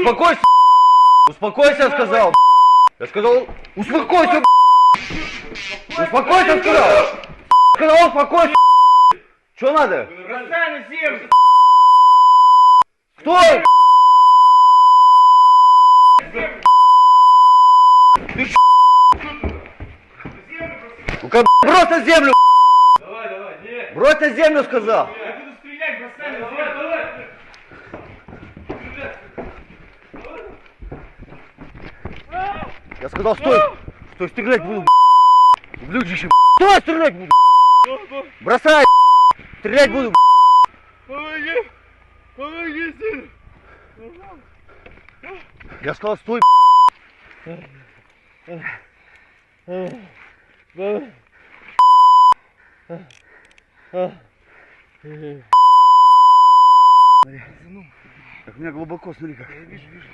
Успокойся, успокойся, я сказал. Я сказал, успокойся, успокойся, сказал. Сказал, успокойся. Что надо? Бросай на землю. Кто? Ты ну-ка, брось на землю. Давай, давай, нет. Брось на землю, сказал. Я буду стрелять, бросай на землю. Давай. Я сказал, стой. Стой, стрелять буду. Блюдище. Стой, стрелять буду. Бросай. Стрелять буду. Помоги. Помоги, сын. Я сказал, стой. Смотри. Как у меня глубоко, смотри как. Я вижу, вижу.